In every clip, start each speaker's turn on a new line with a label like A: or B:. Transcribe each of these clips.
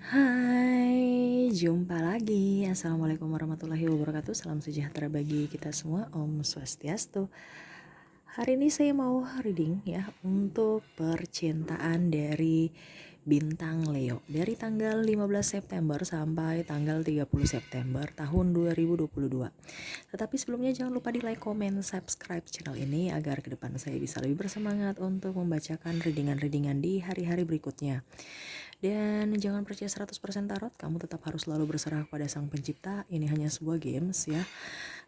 A: Hai, jumpa lagi. Assalamualaikum warahmatullahi wabarakatuh. Salam sejahtera bagi kita semua. Om Swastiastu. Hari ini saya mau reading ya untuk percintaan dari bintang Leo dari tanggal 15 September sampai tanggal 30 September tahun 2022. Tetapi sebelumnya jangan lupa di like, comment, subscribe channel ini agar ke depan saya bisa lebih bersemangat untuk membacakan readingan-readingan di hari-hari berikutnya. Dan jangan percaya 100% tarot, kamu tetap harus selalu berserah kepada Sang Pencipta. Ini hanya sebuah games ya.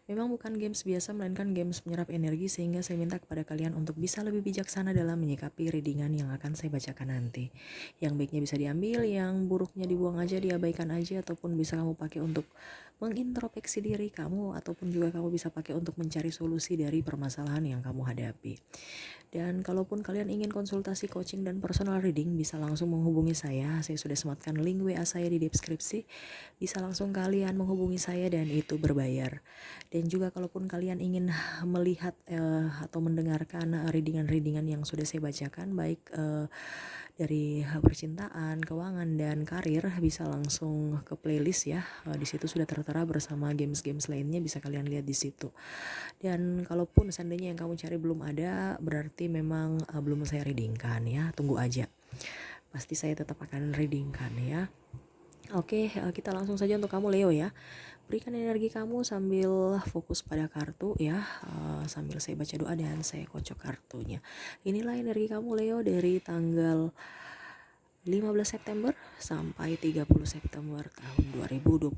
A: Memang bukan games biasa, melainkan games menyerap energi, sehingga saya minta kepada kalian untuk bisa lebih bijaksana dalam menyikapi readingan yang akan saya bacakan nanti. Yang baiknya bisa diambil, yang buruknya dibuang aja, diabaikan aja, ataupun bisa kamu pakai untuk mengintrospeksi diri kamu, ataupun juga kamu bisa pakai untuk mencari solusi dari permasalahan yang kamu hadapi. Dan kalaupun kalian ingin konsultasi coaching dan personal reading, bisa langsung menghubungi saya. Saya sudah sematkan link WA saya di deskripsi. Bisa langsung kalian menghubungi saya dan itu berbayar. Dan juga kalaupun kalian ingin melihat atau mendengarkan readingan-readingan yang sudah saya bacakan, baik dari percintaan, keuangan, dan karir, bisa langsung ke playlist ya. Di situ sudah tertera bersama games-games lainnya, bisa kalian lihat di situ. Dan kalaupun seandainya yang kamu cari belum ada, berarti memang belum saya readingkan ya. Tunggu aja. Pasti saya tetap akan readingkan ya. Oke, kita langsung saja untuk kamu Leo ya. Berikan energi kamu sambil fokus pada kartu ya. Sambil saya baca doa dan saya kocok kartunya. Inilah energi kamu Leo dari tanggal 15 September sampai 30 September tahun 2022.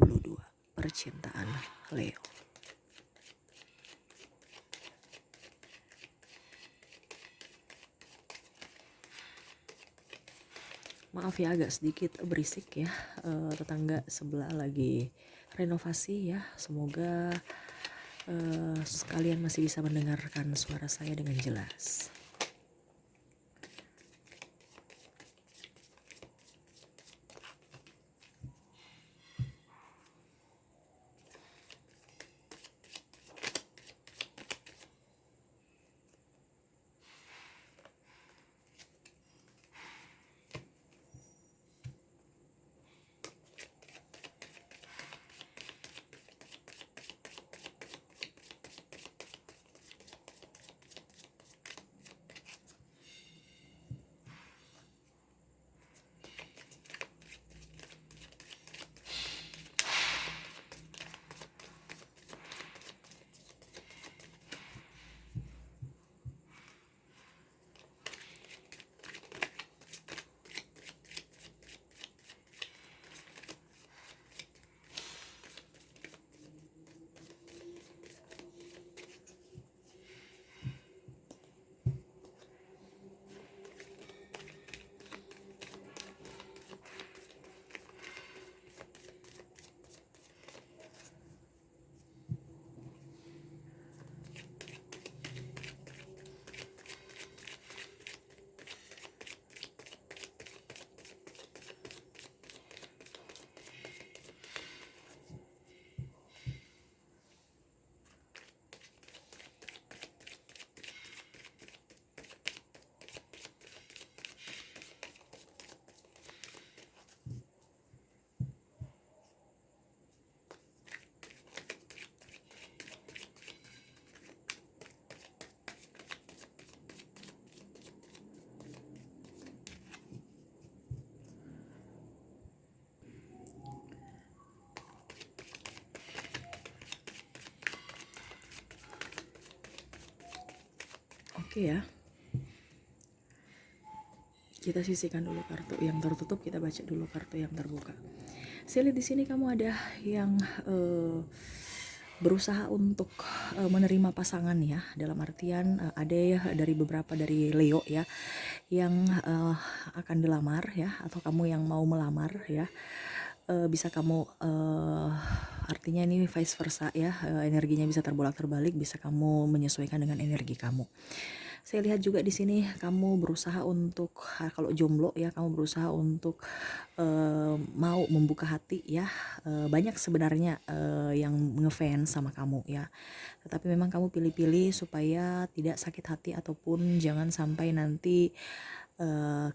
A: Percintaan Leo. Maaf ya agak sedikit berisik ya, tetangga sebelah lagi renovasi ya. Semoga sekalian masih bisa mendengarkan suara saya dengan jelas. Oke ya, kita sisihkan dulu kartu yang tertutup, kita baca dulu kartu yang terbuka. Saya lihat di sini kamu ada yang berusaha untuk menerima pasangan ya, dalam artian ada ya dari beberapa dari Leo ya yang akan dilamar ya, atau kamu yang mau melamar ya. Bisa kamu artinya ini vice versa ya, energinya bisa terbolak-terbalik, bisa kamu menyesuaikan dengan energi kamu. Saya lihat juga di sini kamu berusaha untuk kalau jomblo ya, kamu berusaha untuk mau membuka hati ya. Banyak sebenarnya yang ngefans sama kamu ya. Tetapi memang kamu pilih-pilih supaya tidak sakit hati ataupun jangan sampai nanti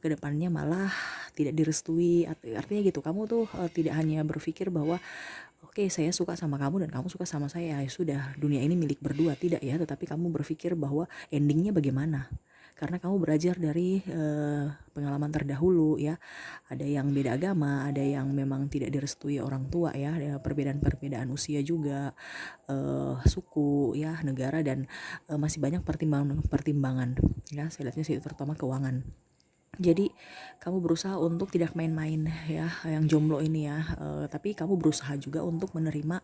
A: kedepannya malah tidak direstui. Artinya gitu, kamu tuh tidak hanya berpikir bahwa oke, saya suka sama kamu dan kamu suka sama saya, ya sudah dunia ini milik berdua, tidak ya, tetapi kamu berpikir bahwa endingnya bagaimana, karena kamu belajar dari pengalaman terdahulu ya. Ada yang beda agama, ada yang memang tidak direstui orang tua ya, ada perbedaan-perbedaan usia juga, suku ya, negara, dan masih banyak pertimbangan ya. Saya lihatnya sih terutama keuangan. Jadi kamu berusaha untuk tidak main-main ya, yang jomblo ini ya, tapi kamu berusaha juga untuk menerima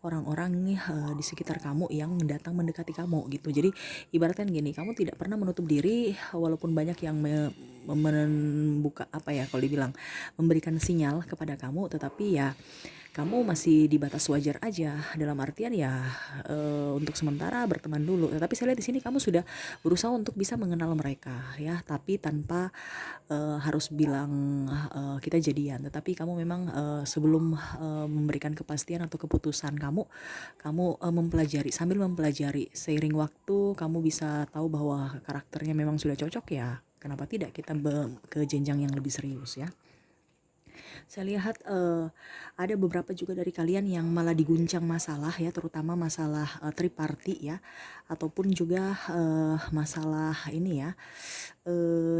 A: orang-orang nih di sekitar kamu yang datang mendekati kamu gitu. Jadi ibaratnya gini, kamu tidak pernah menutup diri walaupun banyak yang membuka apa ya, kalau dibilang memberikan sinyal kepada kamu, tetapi ya kamu masih di batas wajar aja, dalam artian ya untuk sementara berteman dulu. Tetapi saya lihat di sini kamu sudah berusaha untuk bisa mengenal mereka ya, tapi tanpa harus bilang kita jadian. Tetapi kamu memang sebelum memberikan kepastian atau keputusan, kamu mempelajari, sambil mempelajari seiring waktu kamu bisa tahu bahwa karakternya memang sudah cocok ya. Kenapa tidak kita ke jenjang yang lebih serius ya. Saya lihat ada beberapa juga dari kalian yang malah diguncang masalah ya, terutama masalah triparty ya, ataupun juga masalah ini ya,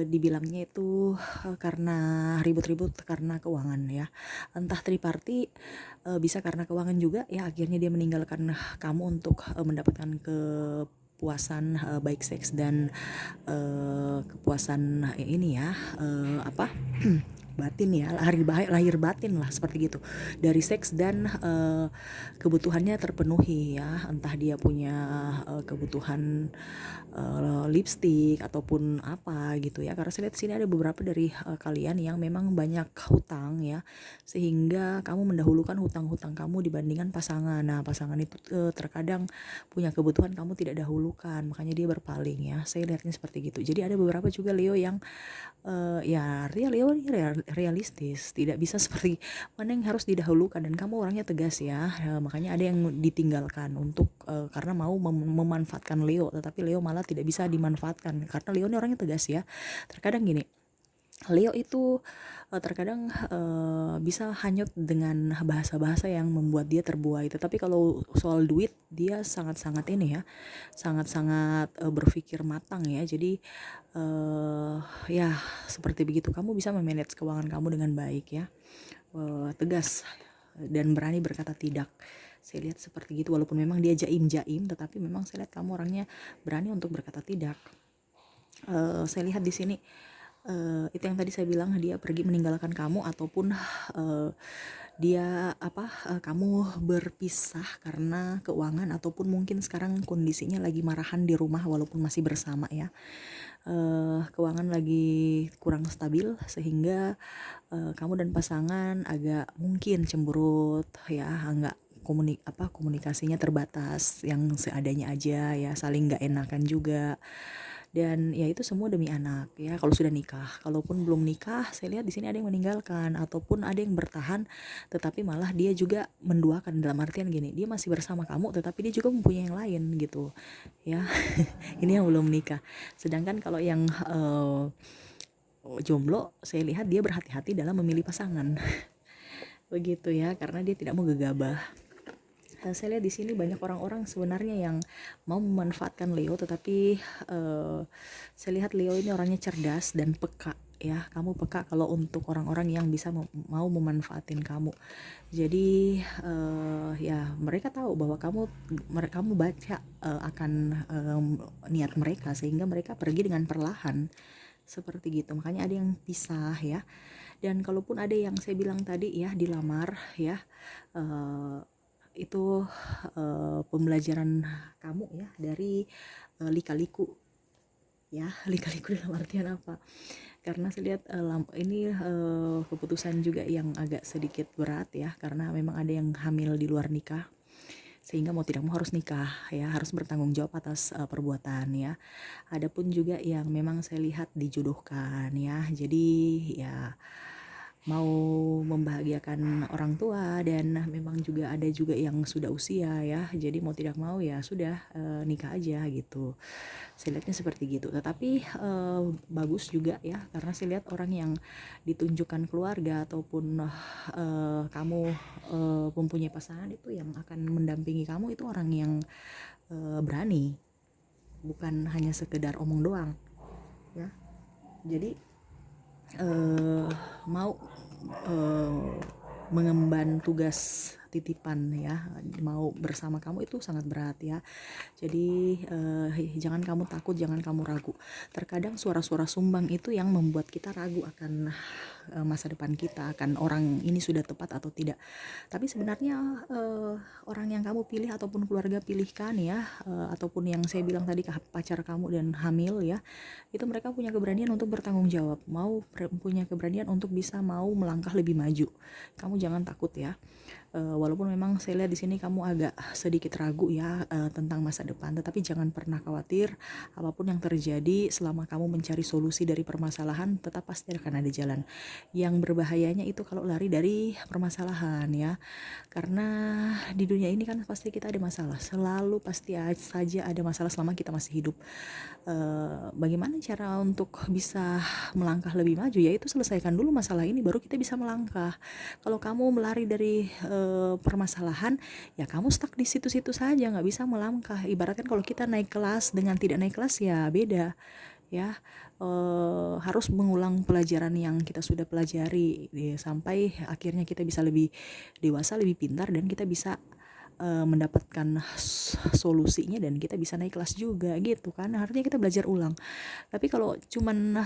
A: dibilangnya itu karena ribut-ribut karena keuangan ya. Entah triparty, bisa karena keuangan juga ya, akhirnya dia meninggalkan kamu untuk mendapatkan kepuasan baik seks dan kepuasan ini ya, apa batin ya, lahir batin lah seperti gitu, dari seks dan kebutuhannya terpenuhi ya, entah dia punya kebutuhan lipstick ataupun apa gitu ya. Karena saya lihat sini ada beberapa dari kalian yang memang banyak hutang ya, sehingga kamu mendahulukan hutang-hutang kamu dibandingkan pasangan. Nah, pasangan itu terkadang punya kebutuhan kamu tidak dahulukan, makanya dia berpaling ya. Saya lihatnya seperti gitu. Jadi ada beberapa juga Leo yang ya Leo ini realistis, tidak bisa seperti mana yang harus didahulukan, dan kamu orangnya tegas ya. Makanya ada yang ditinggalkan untuk karena mau memanfaatkan Leo, tetapi Leo malah tidak bisa dimanfaatkan karena Leo ini orangnya tegas ya. Terkadang gini, Leo itu terkadang bisa hanyut dengan bahasa-bahasa yang membuat dia terbuai. Tetapi kalau soal duit, dia sangat-sangat ini ya, sangat-sangat berpikir matang ya. Jadi ya seperti begitu, kamu bisa memanage keuangan kamu dengan baik ya, tegas dan berani berkata tidak. Saya lihat seperti gitu, walaupun memang dia jaim-jaim, tetapi memang saya lihat kamu orangnya berani untuk berkata tidak. Saya lihat di sini itu yang tadi saya bilang, dia pergi meninggalkan kamu, ataupun dia kamu berpisah karena keuangan, ataupun mungkin sekarang kondisinya lagi marahan di rumah walaupun masih bersama ya. Keuangan lagi kurang stabil, sehingga kamu dan pasangan agak mungkin cemberut ya, enggak komunikasinya terbatas, yang seadanya aja ya, saling nggak enakan juga. Dan ya itu semua demi anak ya, kalau sudah nikah. Kalaupun belum nikah, saya lihat di sini ada yang meninggalkan, ataupun ada yang bertahan tetapi malah dia juga menduakan, dalam artian gini, dia masih bersama kamu tetapi dia juga mempunyai yang lain gitu ya. Ini yang belum nikah. Sedangkan kalau yang jomblo, saya lihat dia berhati-hati dalam memilih pasangan. Begitu ya, karena dia tidak mau gegabah. Saya lihat di sini banyak orang-orang sebenarnya yang mau memanfaatkan Leo, tetapi saya lihat Leo ini orangnya cerdas dan peka ya. Kamu peka kalau untuk orang-orang yang bisa mau memanfaatin kamu. Jadi ya mereka tahu bahwa kamu baca akan niat mereka, sehingga mereka pergi dengan perlahan seperti gitu. Makanya ada yang pisah ya. Dan kalaupun ada yang saya bilang tadi ya, dilamar ya, itu pembelajaran kamu ya dari lika-liku ya. Lika-liku dalam artian apa? Karena saya lihat ini keputusan juga yang agak sedikit berat ya, karena memang ada yang hamil di luar nikah, sehingga mau tidak mau harus nikah ya, harus bertanggung jawab atas perbuatan ya. Adapun juga yang memang saya lihat dijodohkan ya, jadi ya mau membahagiakan orang tua, dan memang juga ada juga yang sudah usia ya, jadi mau tidak mau ya sudah, nikah aja gitu. Saya lihatnya seperti gitu. Tetapi bagus juga ya, karena saya lihat orang yang ditunjukkan keluarga ataupun kamu mempunyai pasangan, itu yang akan mendampingi kamu itu orang yang berani, bukan hanya sekedar omong doang ya. Jadi mau mengemban tugas titipan ya, mau bersama kamu itu sangat berat ya. Jadi jangan kamu takut, jangan kamu ragu. Terkadang suara-suara sumbang itu yang membuat kita ragu akan masa depan kita, akan orang ini sudah tepat atau tidak. Tapi sebenarnya orang yang kamu pilih ataupun keluarga pilihkan ya, ataupun yang saya bilang tadi pacar kamu dan hamil ya, itu mereka punya keberanian untuk bertanggung jawab, punya keberanian untuk bisa mau melangkah lebih maju. Kamu jangan takut ya. Walaupun memang saya lihat di sini kamu agak sedikit ragu ya tentang masa depan, tetapi jangan pernah khawatir. Apapun yang terjadi, selama kamu mencari solusi dari permasalahan, tetap pasti akan ada jalan. Yang berbahayanya itu kalau lari dari permasalahan ya, karena di dunia ini kan pasti kita ada masalah, selalu pasti saja ada masalah selama kita masih hidup. Bagaimana cara untuk bisa melangkah lebih maju, yaitu selesaikan dulu masalah ini, baru kita bisa melangkah. Kalau kamu melari dari permasalahan, ya kamu stuck di situ-situ saja, nggak bisa melangkah. Ibaratkan kalau kita naik kelas dengan tidak naik kelas ya beda ya. Harus mengulang pelajaran yang kita sudah pelajari ya, sampai akhirnya kita bisa lebih dewasa, lebih pintar, dan kita bisa mendapatkan solusinya, dan kita bisa naik kelas juga gitu kan. Artinya kita belajar ulang. Tapi kalau cuman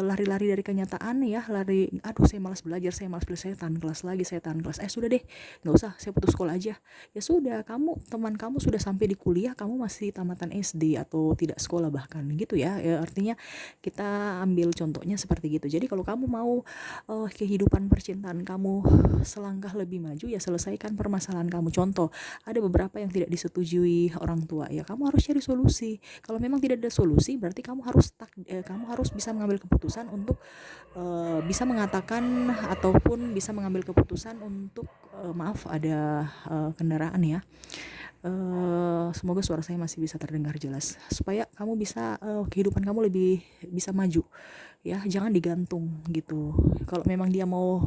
A: lari-lari dari kenyataan ya, aduh saya malas belajar, saya tahan kelas lagi, saya tahan kelas, sudah deh nggak usah, saya putus sekolah aja. Ya sudah, teman kamu sudah sampai di kuliah, kamu masih tamatan SD atau tidak sekolah bahkan gitu ya. Artinya kita ambil contohnya seperti gitu. Jadi kalau kamu mau kehidupan percintaan kamu selangkah lebih maju, ya selesaikan permasalahan kamu. Contoh, ada beberapa yang tidak disetujui orang tua, ya kamu harus cari solusi. Kalau memang tidak ada solusi, berarti kamu harus bisa mengambil keputusan untuk bisa mengatakan ataupun bisa mengambil keputusan untuk maaf, ada kendaraan ya. Semoga suara saya masih bisa terdengar jelas, supaya kamu bisa kehidupan kamu lebih bisa maju ya. Jangan digantung gitu. Kalau memang dia mau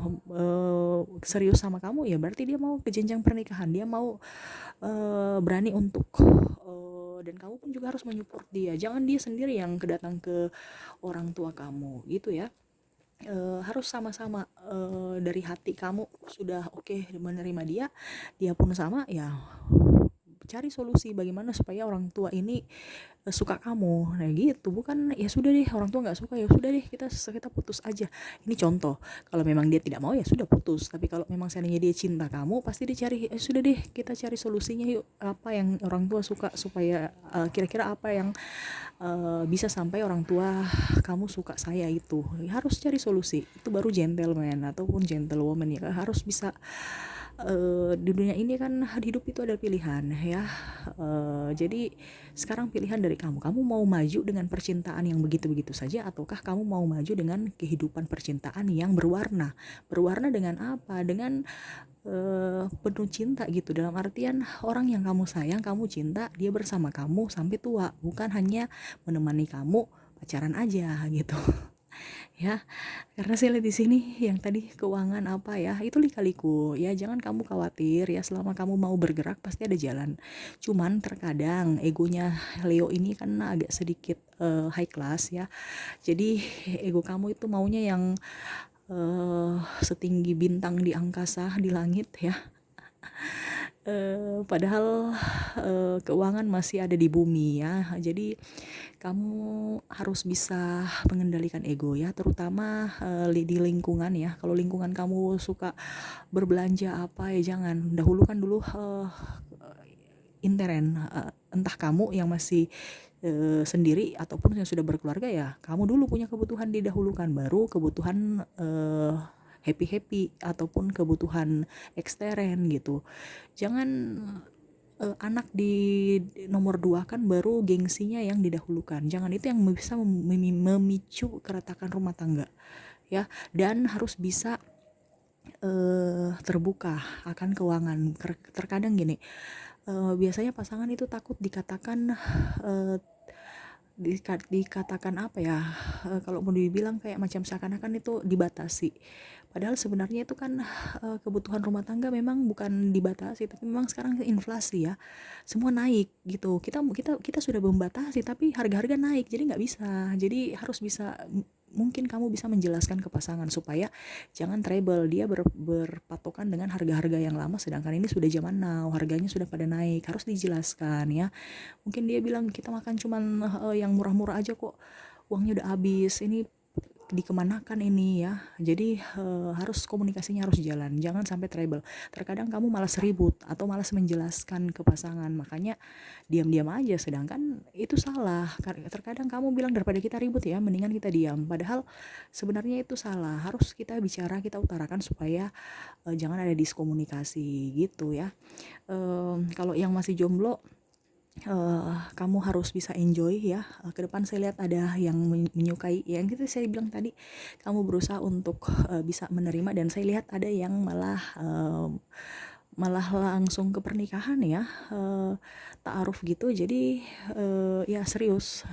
A: serius sama kamu, ya berarti dia mau ke jenjang pernikahan, dia mau berani untuk dan kamu pun juga harus menyupport dia. Jangan dia sendiri yang kedatang ke orang tua kamu gitu ya. Harus sama-sama dari hati kamu sudah oke menerima dia, dia pun sama ya. Cari solusi bagaimana supaya orang tua ini suka kamu, nah gitu. Bukan ya sudah deh orang tua nggak suka, ya sudah deh kita putus aja. Ini contoh. Kalau memang dia tidak mau, ya sudah putus. Tapi kalau memang seandainya dia cinta kamu, pasti dicari, sudah deh kita cari solusinya yuk, apa yang orang tua suka, supaya kira-kira apa yang bisa sampai orang tua kamu suka saya itu. Harus cari solusi. Itu baru gentleman ataupun gentlewoman ya, harus bisa. Di dunia ini kan hidup itu ada pilihan ya. Jadi sekarang pilihan dari kamu mau maju dengan percintaan yang begitu-begitu saja, ataukah kamu mau maju dengan kehidupan percintaan yang berwarna dengan apa, dengan penuh cinta gitu. Dalam artian orang yang kamu sayang, kamu cinta, dia bersama kamu sampai tua, bukan hanya menemani kamu pacaran aja gitu. Ya, karena saya lihat di sini yang tadi keuangan apa ya, itu lika-liku ya. Jangan kamu khawatir ya, selama kamu mau bergerak pasti ada jalan. Cuman terkadang egonya Leo ini kan agak sedikit high class ya. Jadi ego kamu itu maunya yang setinggi bintang di angkasa, di langit ya. Padahal keuangan masih ada di bumi ya. Jadi kamu harus bisa mengendalikan ego ya, terutama di lingkungan ya. Kalau lingkungan kamu suka berbelanja apa ya, jangan. Dahulukan dulu intern, entah kamu yang masih sendiri ataupun yang sudah berkeluarga, ya kamu dulu punya kebutuhan didahulukan, baru kebutuhan happy ataupun kebutuhan ekstern gitu. Jangan anak di nomor 2 kan, baru gengsinya yang didahulukan. Jangan, itu yang bisa memicu keretakan rumah tangga ya. Dan harus bisa terbuka akan keuangan. Terkadang gini, biasanya pasangan itu takut dikatakan, eee, dikatakan apa ya, kalau mau dibilang kayak macam seakan-akan itu dibatasi. Padahal sebenarnya itu kan, kebutuhan rumah tangga memang bukan dibatasi, tapi memang sekarang inflasi ya, semua naik gitu. Kita kita kita sudah membatasi, tapi harga-harga naik, jadi nggak bisa. Jadi harus bisa, mungkin kamu bisa menjelaskan ke pasangan supaya jangan trouble, dia berpatokan dengan harga-harga yang lama, sedangkan ini sudah zaman now, harganya sudah pada naik, harus dijelaskan ya. Mungkin dia bilang kita makan cuman yang murah-murah aja kok, uangnya udah habis, ini dikemanakan ini ya. Jadi harus komunikasinya harus jalan, jangan sampai trouble. Terkadang kamu malas ribut atau malas menjelaskan ke pasangan, makanya diam-diam aja, sedangkan itu salah. Terkadang kamu bilang daripada kita ribut ya mendingan kita diam, padahal sebenarnya itu salah. Harus kita bicara, kita utarakan supaya jangan ada diskomunikasi gitu ya. Kalau yang masih jomblo, kamu harus bisa enjoy ya. Ke depan saya lihat ada yang menyukai, yang itu saya bilang tadi, kamu berusaha untuk bisa menerima, dan saya lihat ada yang malah langsung ke pernikahan ya, ta'aruf gitu. Jadi ya serius.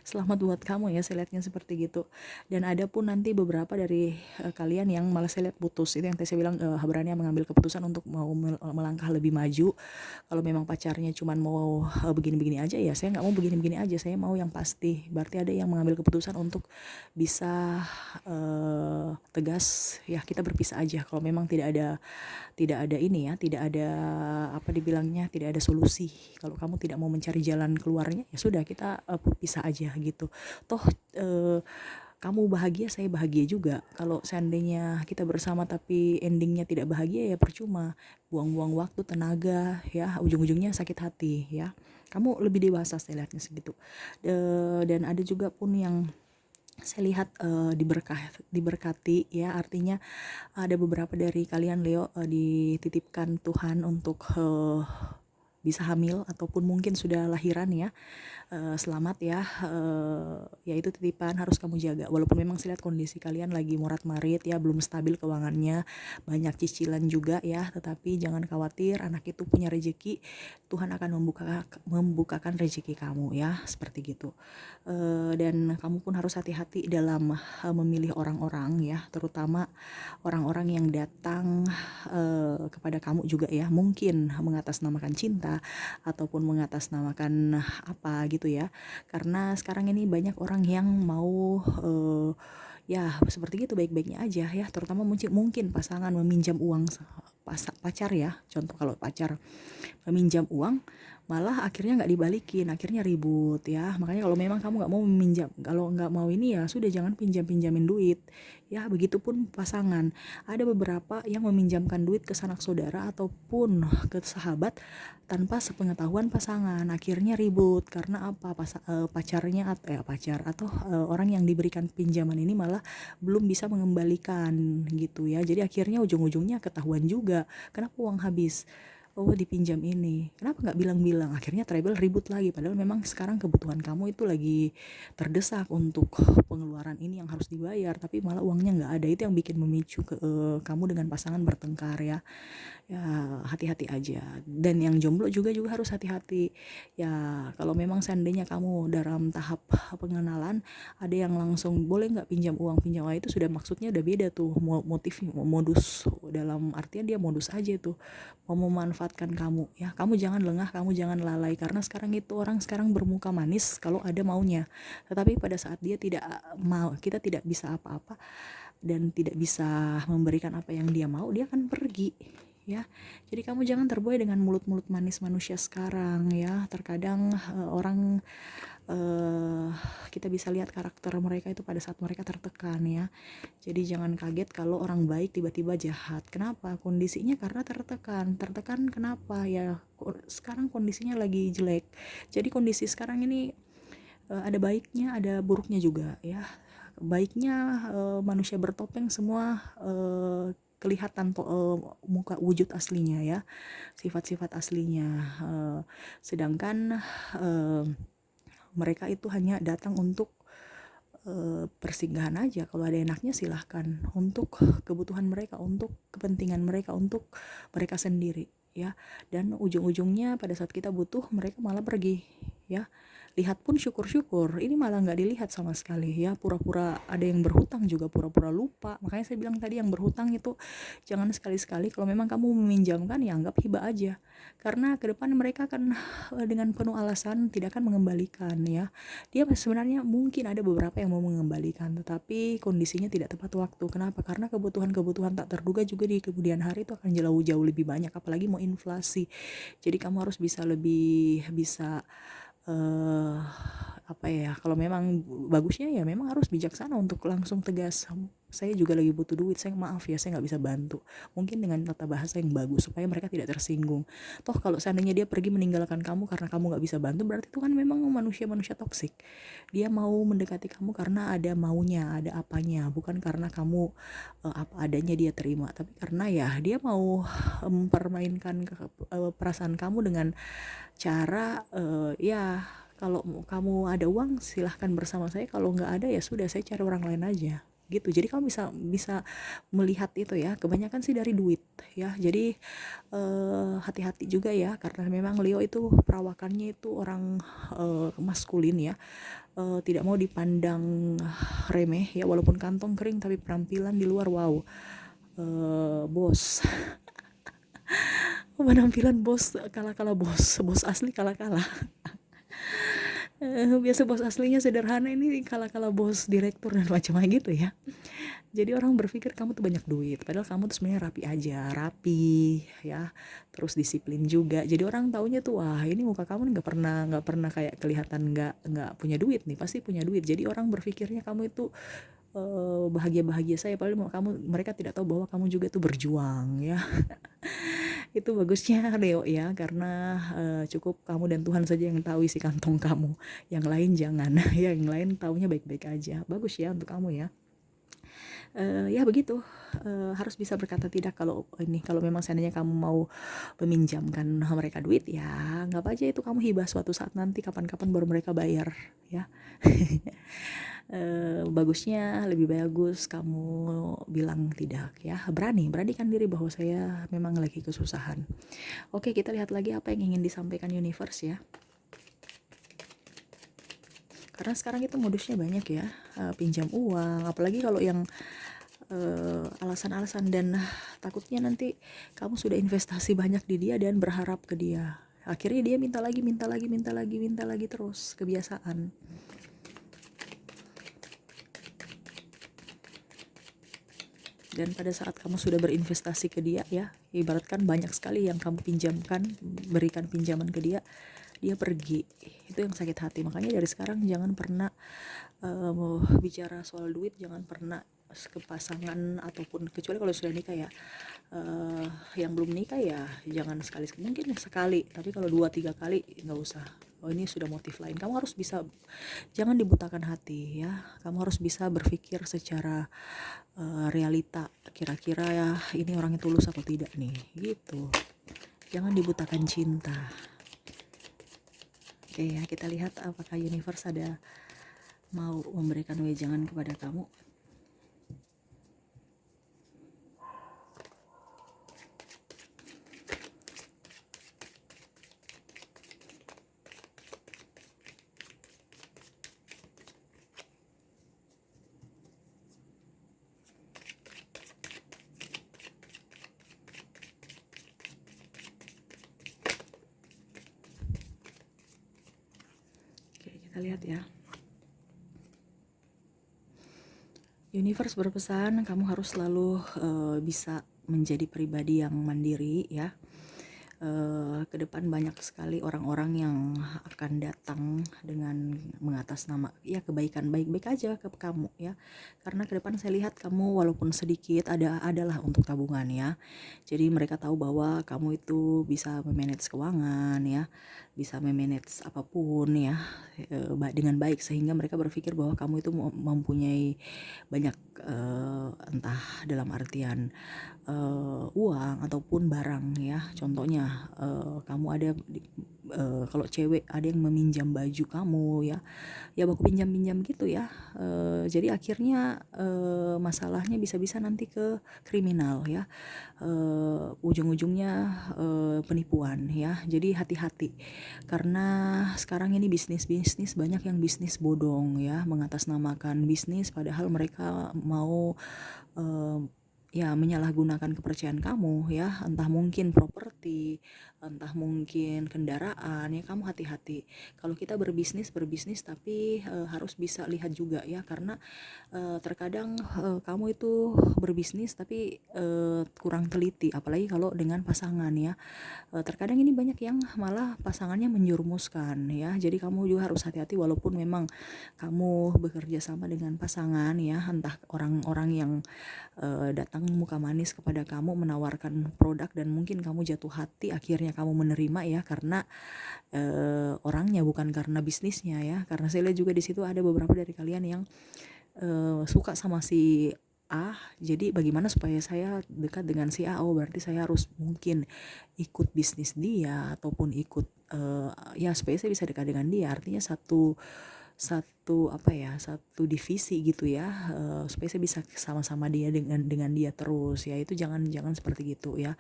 A: Selamat buat kamu ya, saya lihatnya seperti gitu. Dan ada pun nanti beberapa dari kalian yang malah saya lihat putus, itu yang tadi saya bilang, berani mengambil keputusan untuk mau melangkah lebih maju. Kalau memang pacarnya cuman mau begini-begini aja, ya saya nggak mau begini-begini aja, saya mau yang pasti. Berarti ada yang mengambil keputusan untuk bisa tegas ya, kita berpisah aja kalau memang tidak ada ini ya, tidak ada apa dibilangnya, tidak ada solusi. Kalau kamu tidak mau mencari jalan keluarnya, ya sudah, kita pisah aja gitu. Toh kamu bahagia, saya bahagia juga. Kalau seandainya kita bersama tapi endingnya tidak bahagia, ya percuma, buang-buang waktu, tenaga ya, ujung-ujungnya sakit hati ya. Kamu lebih dewasa, saya lihatnya segitu. Dan ada juga pun yang saya lihat diberkati ya, artinya ada beberapa dari kalian Leo dititipkan Tuhan untuk bisa hamil ataupun mungkin sudah lahiran ya. Selamat ya, ya itu titipan, harus kamu jaga. Walaupun memang saya lihat kondisi kalian lagi morat-marit ya, belum stabil keuangannya, banyak cicilan juga ya, tetapi jangan khawatir, anak itu punya rezeki, Tuhan akan membukakan rezeki kamu ya, seperti gitu. Dan kamu pun harus hati-hati dalam memilih orang-orang ya, terutama orang-orang yang datang kepada kamu juga ya, mungkin mengatasnamakan cinta ataupun mengatasnamakan apa gitu ya. Karena sekarang ini banyak orang yang mau ya seperti gitu, baik-baiknya aja ya, terutama mungkin pasangan meminjam uang pacar ya, contoh kalau pacar meminjam uang malah akhirnya nggak dibalikin, akhirnya ribut ya. Makanya kalau memang kamu nggak mau meminjam, kalau nggak mau ini, ya sudah, jangan pinjamin duit ya. Begitupun pasangan, ada beberapa yang meminjamkan duit ke sanak saudara ataupun ke sahabat tanpa sepengetahuan pasangan, akhirnya ribut. Karena apa? Pacarnya pacar atau orang yang diberikan pinjaman ini malah belum bisa mengembalikan gitu ya. Jadi akhirnya ujung-ujungnya ketahuan juga, kenapa uang habis, oh dipinjam ini, kenapa nggak bilang-bilang, akhirnya trouble, ribut lagi. Padahal memang sekarang kebutuhan kamu itu lagi terdesak untuk pengeluaran ini yang harus dibayar, tapi malah uangnya nggak ada. Itu yang bikin memicu kamu dengan pasangan bertengkar ya. Ya hati-hati aja. Dan yang jomblo juga harus hati-hati ya. Kalau memang seandainya kamu dalam tahap pengenalan, ada yang langsung boleh nggak pinjam uang, itu sudah maksudnya udah beda tuh, motifnya, modus, dalam artian dia modus aja tuh, mau memanfaatkan kamu ya. Kamu jangan lengah, kamu jangan lalai, karena sekarang itu orang sekarang bermuka manis kalau ada maunya, tetapi pada saat dia tidak mau, kita tidak bisa apa-apa dan tidak bisa memberikan apa yang dia mau, dia akan pergi ya. Jadi kamu jangan terbuai dengan mulut-mulut manis manusia sekarang ya. Terkadang orang kita bisa lihat karakter mereka itu pada saat mereka tertekan ya. Jadi jangan kaget kalau orang baik tiba-tiba jahat. Kenapa? Kondisinya karena tertekan. Kenapa ya? Sekarang kondisinya lagi jelek. Jadi kondisi sekarang ini ada baiknya, ada buruknya juga ya. Baiknya manusia bertopeng semua kelihatan muka wujud aslinya ya, sifat-sifat aslinya. Sedangkan mereka itu hanya datang untuk persinggahan aja. Kalau ada enaknya silahkan, untuk kebutuhan mereka, untuk kepentingan mereka, untuk mereka sendiri ya. Dan ujung-ujungnya pada saat kita butuh mereka malah pergi ya. Lihat pun syukur-syukur, ini malah nggak dilihat sama sekali ya. Pura-pura ada yang berhutang juga pura-pura lupa. Makanya saya bilang tadi, yang berhutang itu jangan sekali-sekali. Kalau memang kamu meminjamkan ya anggap hibah aja, karena ke depan mereka akan dengan penuh alasan tidak akan mengembalikan ya. Dia sebenarnya mungkin ada beberapa yang mau mengembalikan, tetapi kondisinya tidak tepat waktu. Kenapa? Karena kebutuhan-kebutuhan tak terduga juga di kemudian hari itu akan jauh-jauh lebih banyak, apalagi mau inflasi. Jadi kamu harus bisa lebih bisa apa ya, kalau memang bagusnya ya memang harus bijaksana untuk langsung tegas, saya juga lagi butuh duit, saya maaf ya saya nggak bisa bantu, mungkin dengan tata bahasa yang bagus supaya mereka tidak tersinggung. Toh kalau seandainya dia pergi meninggalkan kamu karena kamu nggak bisa bantu, berarti itu kan memang manusia-manusia toksik. Dia mau mendekati kamu karena ada maunya, ada apanya, bukan karena kamu apa adanya dia terima, tapi karena ya dia mau mempermainkan perasaan kamu dengan cara ya, kalau kamu ada uang silahkan bersama saya, kalau nggak ada ya sudah saya cari orang lain aja gitu. Jadi kamu bisa bisa melihat itu ya, kebanyakan sih dari duit ya. Jadi hati-hati juga ya, karena memang Leo itu perawakannya itu orang maskulin ya, tidak mau dipandang remeh ya, walaupun kantong kering tapi penampilan di luar wow, bos. Penampilan bos kalah-kalah, bos asli kalah-kalah. Biasa bos aslinya sederhana, ini kalah-kalah bos direktur dan macam-macam gitu ya. Jadi orang berpikir kamu tuh banyak duit, padahal kamu tuh sebenarnya rapi aja, rapi ya, terus disiplin juga. Jadi orang taunya tuh wah ini muka kamu nggak pernah kayak kelihatan nggak punya duit nih, pasti punya duit. Jadi orang berpikirnya kamu itu bahagia-bahagia saya, padahal mereka tidak tahu bahwa kamu juga tuh berjuang ya. Itu bagusnya Leo ya, karena cukup kamu dan Tuhan saja yang tahu isi kantong kamu, yang lain jangan. Yang lain taunya baik-baik aja. Bagus ya untuk kamu ya. Ya begitu, harus bisa berkata tidak. Kalau memang seandainya kamu mau meminjamkan mereka duit ya nggak apa aja, itu kamu hibah suatu saat nanti, kapan-kapan baru mereka bayar ya. Bagusnya lebih bagus kamu bilang tidak ya, beranikan diri bahwa saya memang lagi kesusahan. Oke, kita lihat lagi apa yang ingin disampaikan universe ya, karena sekarang itu modusnya banyak ya, pinjam uang, apalagi kalau yang alasan-alasan, dan takutnya nanti kamu sudah investasi banyak di dia dan berharap ke dia, akhirnya dia minta lagi terus, kebiasaan. Dan pada saat kamu sudah berinvestasi ke dia ya, ibaratkan banyak sekali yang kamu pinjamkan, berikan pinjaman ke dia, dia pergi, itu yang sakit hati. Makanya dari sekarang jangan pernah bicara soal duit, jangan pernah ke pasangan, ataupun kecuali kalau sudah nikah ya. Yang belum nikah ya jangan sekali, mungkin sekali, tapi kalau 2-3 kali nggak usah. Oh ini sudah motif lain. Kamu harus bisa, jangan dibutakan hati ya, kamu harus bisa berpikir secara realita, kira-kira ya ini orangnya tulus atau tidak nih gitu. Jangan dibutakan cinta. Oke ya, kita lihat apakah universe ada mau memberikan wejangan kepada kamu. Oke, kita lihat ya. Universe berpesan kamu harus selalu bisa menjadi pribadi yang mandiri ya. Ke depan banyak sekali orang-orang yang akan datang dengan mengatasnama ya kebaikan, baik-baik aja ke kamu ya, karena ke depan saya lihat kamu walaupun sedikit adalah untuk tabungan ya. Jadi mereka tahu bahwa kamu itu bisa memanage keuangan ya, bisa memanage apapun ya dengan baik, sehingga mereka berpikir bahwa kamu itu mempunyai banyak entah dalam artian uang ataupun barang ya. Contohnya misalnya kamu ada kalau cewek ada yang meminjam baju kamu ya, ya baku pinjam-pinjam gitu ya. Jadi akhirnya masalahnya bisa-bisa nanti ke kriminal ya. Ujung-ujungnya penipuan ya. Jadi hati-hati. Karena sekarang ini bisnis-bisnis banyak yang bisnis bodong ya, mengatasnamakan bisnis padahal mereka mau eh, ya menyalahgunakan kepercayaan kamu ya, entah mungkin properti, entah mungkin kendaraan ya. Kamu hati-hati. Kalau kita berbisnis tapi harus bisa lihat juga ya, karena terkadang kamu itu berbisnis tapi kurang teliti, apalagi kalau dengan pasangan ya. Terkadang ini banyak yang malah pasangannya menjerumuskan ya. Jadi kamu juga harus hati-hati walaupun memang kamu bekerja sama dengan pasangan ya, entah orang-orang yang datang muka manis kepada kamu menawarkan produk dan mungkin kamu jatuh hati, akhirnya kamu menerima ya karena orangnya, bukan karena bisnisnya ya. Karena saya lihat juga di situ ada beberapa dari kalian yang suka sama si A, jadi bagaimana supaya saya dekat dengan si A? Oh berarti saya harus mungkin ikut bisnis dia ataupun ikut ya supaya saya bisa dekat dengan dia. Artinya satu satu apa ya, satu divisi gitu ya, supaya saya bisa sama-sama dia dengan dia terus ya. Itu jangan seperti gitu ya.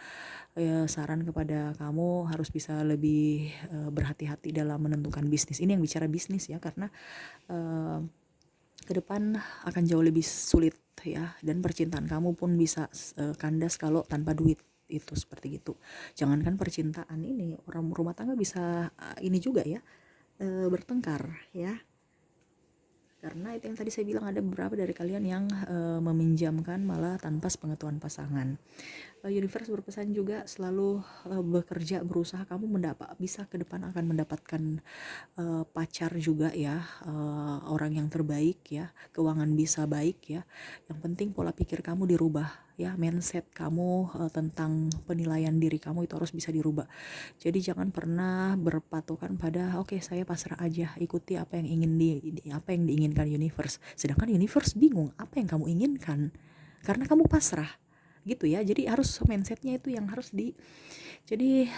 A: Saran kepada kamu harus bisa lebih berhati-hati dalam menentukan bisnis. Ini yang bicara bisnis ya, karena ke depan akan jauh lebih sulit ya, dan percintaan kamu pun bisa kandas kalau tanpa duit. Itu seperti gitu. Jangankan percintaan, ini orang rumah tangga bisa ini juga ya, bertengkar ya. Karena itu yang tadi saya bilang, ada beberapa dari kalian yang meminjamkan malah tanpa sepengetahuan pasangan. Universe berpesan juga selalu bekerja, berusaha, kamu bisa ke depan akan mendapatkan pacar juga ya, orang yang terbaik ya, keuangan bisa baik ya. Yang penting pola pikir kamu dirubah ya, mindset kamu tentang penilaian diri kamu itu harus bisa dirubah. Jadi jangan pernah berpatokan pada oke, saya pasrah aja, ikuti apa yang apa yang diinginkan universe. Sedangkan universe bingung apa yang kamu inginkan karena kamu pasrah gitu ya. Jadi harus mindsetnya itu yang harus jadi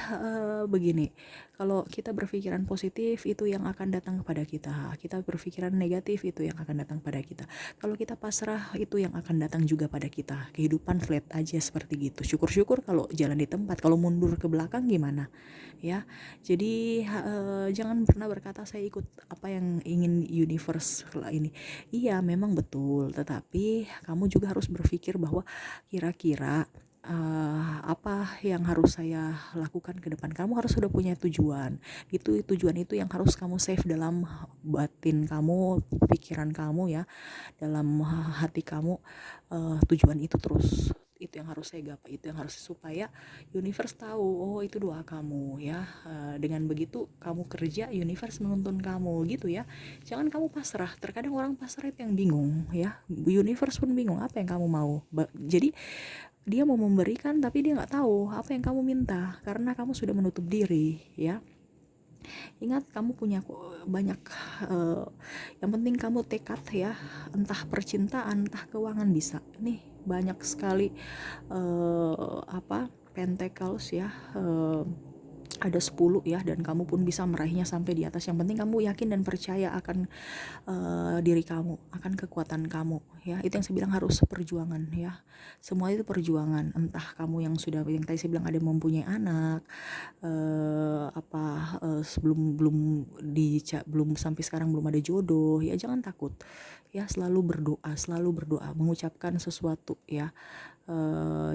A: begini, kalau kita berpikiran positif itu yang akan datang kepada kita. Kita berpikiran negatif itu yang akan datang pada kita. Kalau kita pasrah itu yang akan datang juga pada kita. Kehidupan flat aja seperti gitu. Syukur-syukur kalau jalan di tempat. Kalau mundur ke belakang gimana? Ya. Jadi jangan pernah berkata saya ikut apa yang ingin universe ini. Iya, memang betul, tetapi kamu juga harus berpikir bahwa kira-kira apa yang harus saya lakukan ke depan. Kamu harus sudah punya tujuan. Tujuan itu yang harus kamu save dalam batin kamu, pikiran kamu ya, dalam hati kamu. Tujuan itu terus, itu yang harus saya gapai, itu yang harus, supaya universe tahu oh itu doa kamu ya. Dengan begitu kamu kerja, universe menuntun kamu gitu ya. Jangan kamu pasrah. Terkadang orang pasrah itu yang bingung ya, universe pun bingung apa yang kamu mau. Jadi dia mau memberikan tapi dia nggak tahu apa yang kamu minta karena kamu sudah menutup diri ya. Ingat, kamu punya banyak, yang penting kamu tekad ya, entah percintaan entah keuangan bisa. Nih banyak sekali pentacles ya, ada 10 ya, dan kamu pun bisa meraihnya sampai di atas. Yang penting kamu yakin dan percaya akan diri kamu, akan kekuatan kamu ya. Itu yang saya bilang harus perjuangan ya. Semua itu perjuangan. Entah kamu yang sudah, yang tadi saya bilang ada mempunyai anak, belum sampai sekarang belum ada jodoh ya, jangan takut ya. Selalu berdoa, mengucapkan sesuatu ya,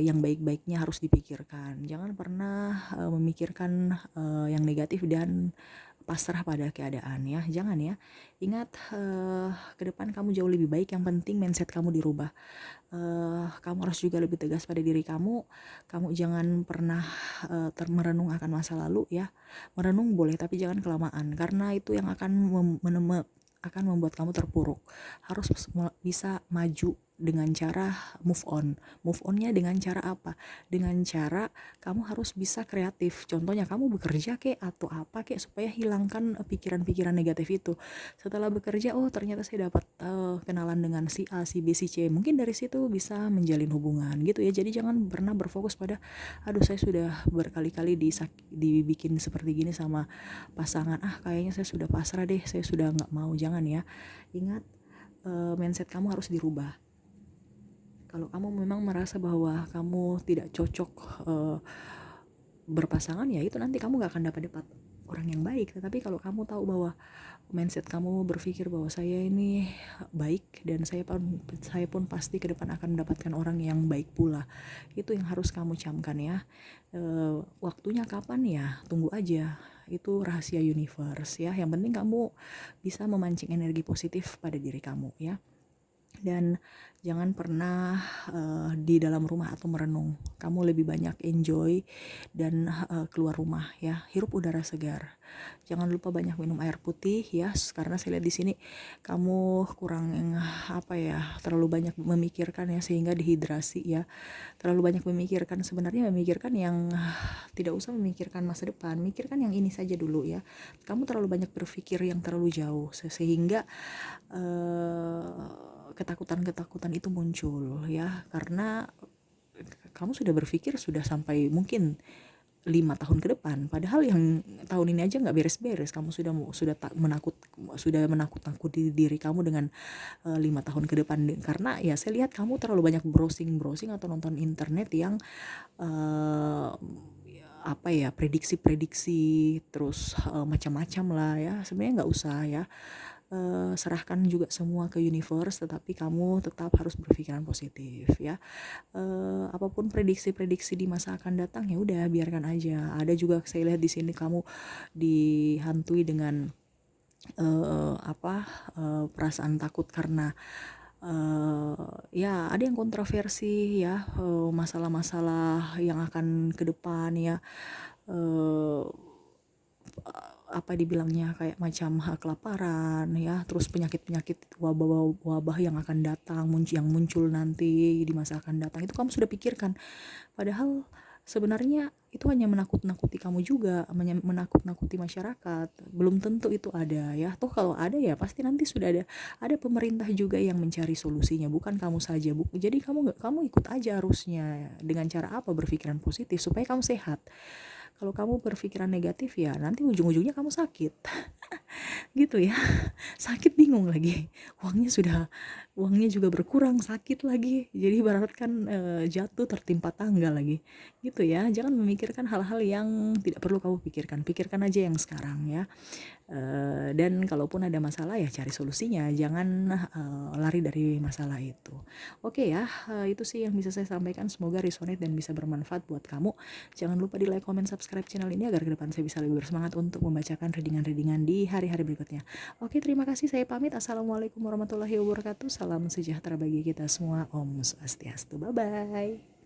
A: yang baik-baiknya harus dipikirkan. Jangan pernah memikirkan yang negatif dan pasrah pada keadaan ya. Jangan ya. Ingat, ke depan kamu jauh lebih baik. Yang penting mindset kamu dirubah. Kamu harus juga lebih tegas pada diri kamu. Kamu jangan pernah merenung akan masa lalu ya. Merenung boleh tapi jangan kelamaan, karena itu yang akan akan membuat kamu terpuruk. Harus bisa maju dengan cara move on. Move onnya dengan cara apa? Dengan cara kamu harus bisa kreatif. Contohnya kamu bekerja kek atau apa kek supaya hilangkan pikiran-pikiran negatif itu. Setelah bekerja, oh ternyata saya dapat kenalan dengan si A, si B, si C. Mungkin dari situ bisa menjalin hubungan gitu ya. Jadi jangan pernah berfokus pada, aduh saya sudah berkali-kali dibikin seperti gini sama pasangan. Kayaknya saya sudah pasrah deh, saya sudah nggak mau. Jangan ya. Ingat, mindset kamu harus dirubah. Kalau kamu memang merasa bahwa kamu tidak cocok berpasangan, ya itu nanti kamu gak akan dapat orang yang baik. Tetapi kalau kamu tahu bahwa mindset kamu berpikir bahwa saya ini baik dan saya pun pasti ke depan akan mendapatkan orang yang baik pula, itu yang harus kamu camkan ya. Waktunya kapan ya, tunggu aja, itu rahasia universe ya. Yang penting kamu bisa memancing energi positif pada diri kamu ya. Dan jangan pernah di dalam rumah atau merenung. Kamu lebih banyak enjoy dan keluar rumah ya, hirup udara segar. Jangan lupa banyak minum air putih ya, karena saya lihat di sini kamu kurang terlalu banyak memikirkan ya, sehingga dehidrasi ya. Terlalu banyak memikirkan, sebenarnya memikirkan yang tidak usah memikirkan masa depan, mikirkan yang ini saja dulu ya. Kamu terlalu banyak berpikir yang terlalu jauh sehingga ketakutan-ketakutan itu muncul ya, karena kamu sudah berpikir sudah sampai mungkin 5 tahun ke depan, padahal yang tahun ini aja nggak beres-beres. Kamu sudah menakut-nakuti diri kamu dengan 5 tahun ke depan, karena ya saya lihat kamu terlalu banyak browsing atau nonton internet yang prediksi-prediksi terus macam-macam lah ya. Sebenarnya nggak usah ya. Serahkan juga semua ke universe, tetapi kamu tetap harus berpikiran positif ya. Apapun prediksi-prediksi di masa akan datang, ya udah biarkan aja. Ada juga saya lihat di sini kamu dihantui dengan perasaan takut karena ya ada yang kontroversi ya, masalah-masalah yang akan ke depan ya, dibilangnya kayak macam kelaparan ya, terus penyakit-penyakit, wabah yang akan datang, yang muncul nanti di masa akan datang, itu kamu sudah pikirkan. Padahal sebenarnya itu hanya menakut-nakuti kamu juga, menakut-nakuti masyarakat. Belum tentu itu ada ya. Toh kalau ada ya pasti nanti sudah ada pemerintah juga yang mencari solusinya, bukan kamu saja. Jadi kamu ikut aja arusnya. Dengan cara apa? Berpikiran positif supaya kamu sehat. Kalau kamu berpikiran negatif ya nanti ujung-ujungnya kamu sakit. Gitu ya. Sakit bingung lagi. Uangnya juga berkurang, sakit lagi. Jadi ibarat kan jatuh tertimpa tangga lagi. Gitu ya. Jangan memikirkan hal-hal yang tidak perlu kamu pikirkan. Pikirkan aja yang sekarang ya. Dan kalaupun ada masalah ya cari solusinya, jangan lari dari masalah itu. Oke ya, itu sih yang bisa saya sampaikan. Semoga resonate dan bisa bermanfaat buat kamu. Jangan lupa di like, comment, subscribe channel ini agar ke depan saya bisa lebih bersemangat untuk membacakan readingan-readingan di hari-hari berikutnya. Oke, terima kasih, saya pamit. Assalamualaikum warahmatullahi wabarakatuh. Salam sejahtera bagi kita semua. Om Swastiastu. Bye bye.